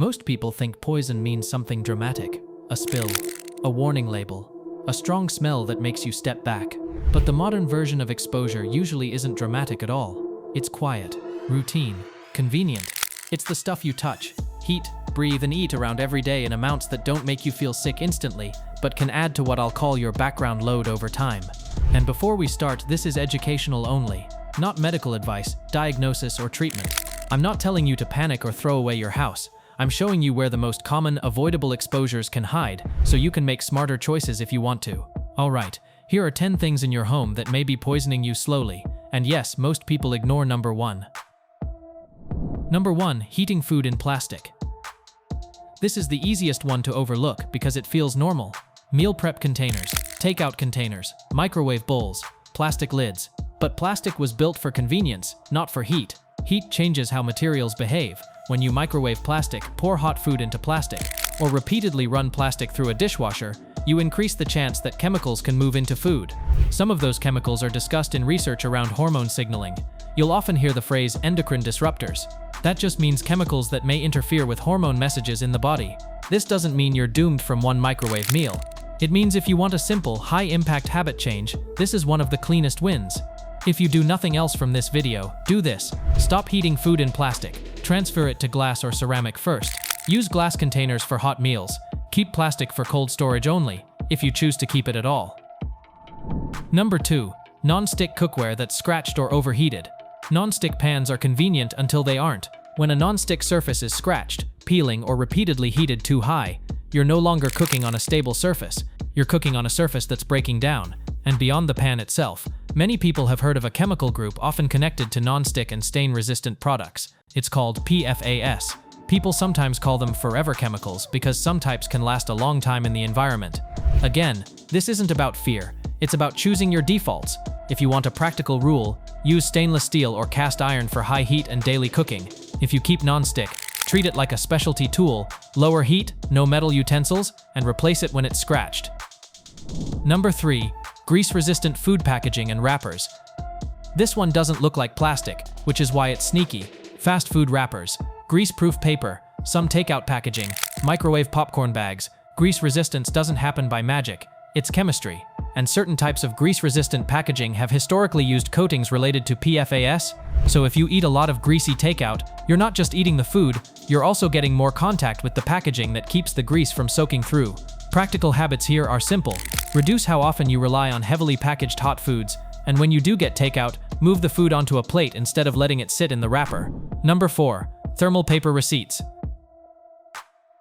Most people think poison means something dramatic, a spill, a warning label, a strong smell that makes you step back. But the modern version of exposure usually isn't dramatic at all. It's quiet, routine, convenient. It's the stuff you touch, heat, breathe, and eat around every day in amounts that don't make you feel sick instantly, but can add to what I'll call your background load over time. And before we start, this is educational only, not medical advice, diagnosis, or treatment. I'm not telling you to panic or throw away your house. I'm showing you where the most common, avoidable exposures can hide, so you can make smarter choices if you want to. Alright, here are 10 things in your home that may be poisoning you slowly. And yes, most people ignore number 1. Number 1, heating food in plastic. This is the easiest one to overlook because it feels normal. Meal prep containers, takeout containers, microwave bowls, plastic lids. But plastic was built for convenience, not for heat. Heat changes how materials behave. When you microwave plastic, pour hot food into plastic, or repeatedly run plastic through a dishwasher, you increase the chance that chemicals can move into food. Some of those chemicals are discussed in research around hormone signaling. You'll often hear the phrase endocrine disruptors. That just means chemicals that may interfere with hormone messages in the body. This doesn't mean you're doomed from one microwave meal. It means if you want a simple, high-impact habit change, this is one of the cleanest wins. If you do nothing else from this video, do this. Stop heating food in plastic. Transfer it to glass or ceramic first. Use glass containers for hot meals. Keep plastic for cold storage only, if you choose to keep it at all. Number 2. Non-stick cookware that's scratched or overheated. Non-stick pans are convenient until they aren't. When a non-stick surface is scratched, peeling, or repeatedly heated too high, you're no longer cooking on a stable surface. You're cooking on a surface that's breaking down. And beyond the pan itself, many people have heard of a chemical group often connected to non-stick and stain-resistant products. It's called PFAS. People sometimes call them forever chemicals because some types can last a long time in the environment. Again, this isn't about fear. It's about choosing your defaults. If you want a practical rule, use stainless steel or cast iron for high heat and daily cooking. If you keep non-stick, treat it like a specialty tool, lower heat, no metal utensils, and replace it when it's scratched. Number 3. Grease-resistant food packaging and wrappers. This one doesn't look like plastic, which is why it's sneaky. Fast food wrappers, grease-proof paper, some takeout packaging, microwave popcorn bags. Grease resistance doesn't happen by magic, it's chemistry. And certain types of grease-resistant packaging have historically used coatings related to PFAS. So if you eat a lot of greasy takeout, you're not just eating the food, you're also getting more contact with the packaging that keeps the grease from soaking through. Practical habits here are simple. Reduce how often you rely on heavily packaged hot foods, and when you do get takeout, move the food onto a plate instead of letting it sit in the wrapper. Number 4. Thermal paper receipts.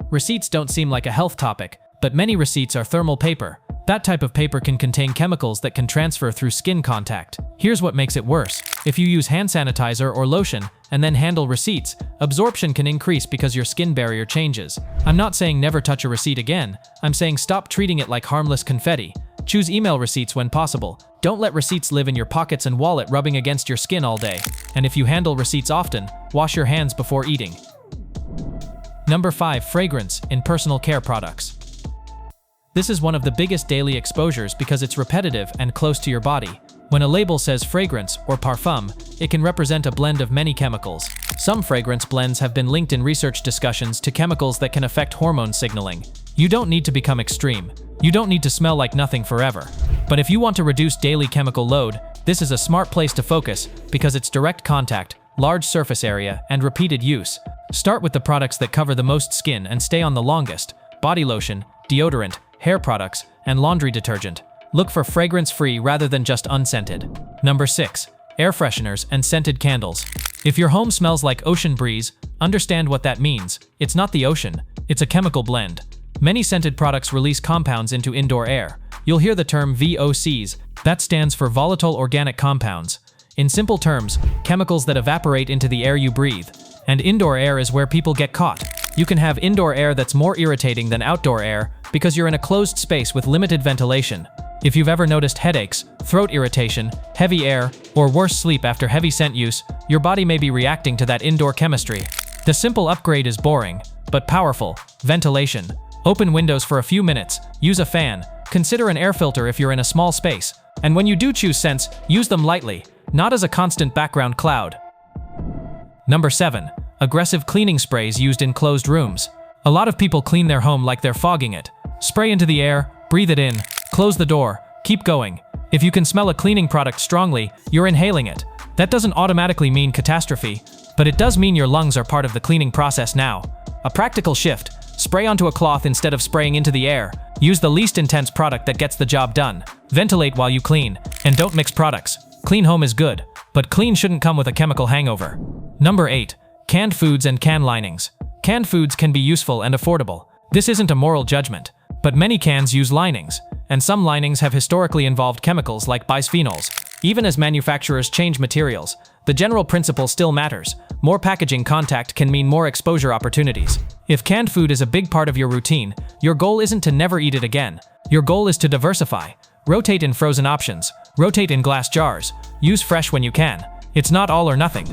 Receipts don't seem like a health topic, but many receipts are thermal paper. That type of paper can contain chemicals that can transfer through skin contact. Here's what makes it worse. If you use hand sanitizer or lotion and then handle receipts, absorption can increase because your skin barrier changes. I'm not saying never touch a receipt again. I'm saying stop treating it like harmless confetti. Choose email receipts when possible. Don't let receipts live in your pockets and wallet rubbing against your skin all day. And if you handle receipts often, wash your hands before eating. Number 5. Fragrance in personal care products. This is one of the biggest daily exposures because it's repetitive and close to your body. When a label says fragrance or parfum, it can represent a blend of many chemicals. Some fragrance blends have been linked in research discussions to chemicals that can affect hormone signaling. You don't need to become extreme. You don't need to smell like nothing forever. But if you want to reduce daily chemical load, this is a smart place to focus because it's direct contact, large surface area, and repeated use. Start with the products that cover the most skin and stay on the longest: body lotion, deodorant, hair products, and laundry detergent. Look for fragrance-free rather than just unscented. Number 6. Air fresheners and scented candles. If your home smells like ocean breeze, understand what that means. It's not the ocean, it's a chemical blend. Many scented products release compounds into indoor air. You'll hear the term VOCs. That stands for volatile organic compounds. In simple terms, chemicals that evaporate into the air you breathe. And indoor air is where people get caught. You can have indoor air that's more irritating than outdoor air because you're in a closed space with limited ventilation. If you've ever noticed headaches, throat irritation, heavy air, or worse, sleep after heavy scent use, your body may be reacting to that indoor chemistry. The simple upgrade is boring, but powerful: ventilation. Open windows for a few minutes, use a fan, consider an air filter if you're in a small space, and when you do choose scents, use them lightly, not as a constant background cloud. Number 7. Aggressive cleaning sprays used in closed rooms. A lot of people clean their home like they're fogging it. Spray into the air, breathe it in, close the door, keep going. If you can smell a cleaning product strongly, you're inhaling it. That doesn't automatically mean catastrophe, but it does mean your lungs are part of the cleaning process now. A practical shift: spray onto a cloth instead of spraying into the air. Use the least intense product that gets the job done. Ventilate while you clean, and don't mix products. Clean home is good, but clean shouldn't come with a chemical hangover. Number 8. Canned foods and can linings. Canned foods can be useful and affordable. This isn't a moral judgment, but many cans use linings, and some linings have historically involved chemicals like bisphenols. Even as manufacturers change materials, the general principle still matters. More packaging contact can mean more exposure opportunities. If canned food is a big part of your routine, your goal isn't to never eat it again. Your goal is to diversify. Rotate in frozen options. Rotate in glass jars. Use fresh when you can. It's not all or nothing.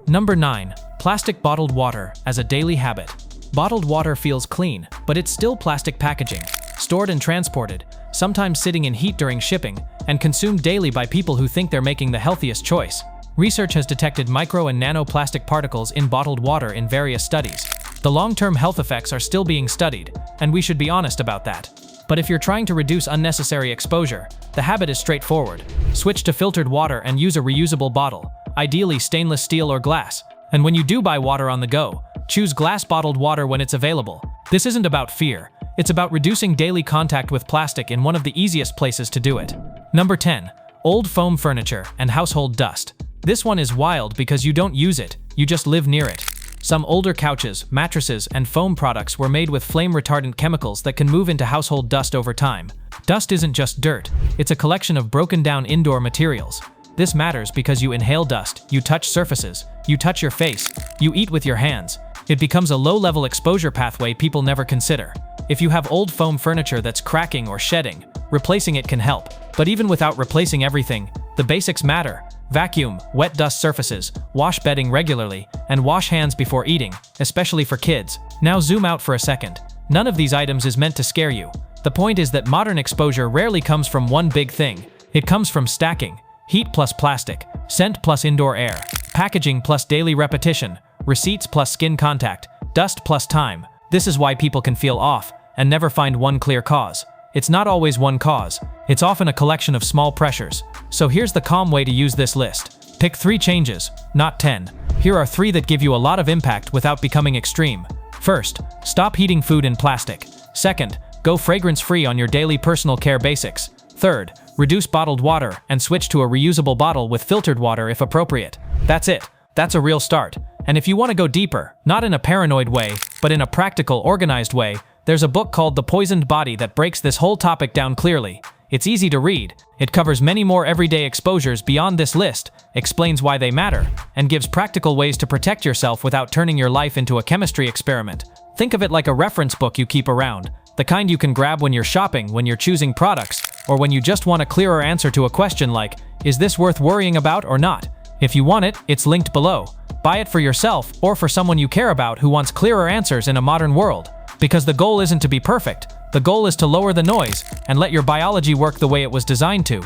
Number 9. Plastic bottled water as a daily habit. Bottled water feels clean, but it's still plastic packaging, stored and transported, sometimes sitting in heat during shipping, and consumed daily by people who think they're making the healthiest choice. Research has detected micro and nanoplastic particles in bottled water in various studies. The long-term health effects are still being studied, and we should be honest about that. But if you're trying to reduce unnecessary exposure, the habit is straightforward. Switch to filtered water and use a reusable bottle, ideally stainless steel or glass. And when you do buy water on the go, choose glass bottled water when it's available. This isn't about fear. It's about reducing daily contact with plastic in one of the easiest places to do it. Number 10. Old foam furniture and household dust. This one is wild because you don't use it, you just live near it. Some older couches, mattresses, and foam products were made with flame-retardant chemicals that can move into household dust over time. Dust isn't just dirt, it's a collection of broken-down indoor materials. This matters because you inhale dust, you touch surfaces, you touch your face, you eat with your hands. It becomes a low-level exposure pathway people never consider. If you have old foam furniture that's cracking or shedding, replacing it can help. But even without replacing everything, the basics matter. Vacuum, wet dust surfaces, wash bedding regularly, and wash hands before eating, especially for kids. Now zoom out for a second. None of these items is meant to scare you. The point is that modern exposure rarely comes from one big thing. It comes from stacking. Heat plus plastic, scent plus indoor air, packaging plus daily repetition, receipts plus skin contact, dust plus time. This is why people can feel off and never find one clear cause. It's not always one cause. It's often a collection of small pressures. So here's the calm way to use this list. Pick 3 changes, not 10. Here are 3 that give you a lot of impact without becoming extreme. First, stop heating food in plastic. Second, go fragrance-free on your daily personal care basics. Third, reduce bottled water and switch to a reusable bottle with filtered water if appropriate. That's it. That's a real start. And if you want to go deeper, not in a paranoid way, but in a practical, organized way, there's a book called The Poisoned Body that breaks this whole topic down clearly. It's easy to read, it covers many more everyday exposures beyond this list, explains why they matter, and gives practical ways to protect yourself without turning your life into a chemistry experiment. Think of it like a reference book you keep around, the kind you can grab when you're shopping, when you're choosing products, or when you just want a clearer answer to a question like, is this worth worrying about or not? If you want it, it's linked below. Buy it for yourself or for someone you care about who wants clearer answers in a modern world. Because the goal isn't to be perfect, the goal is to lower the noise and let your biology work the way it was designed to.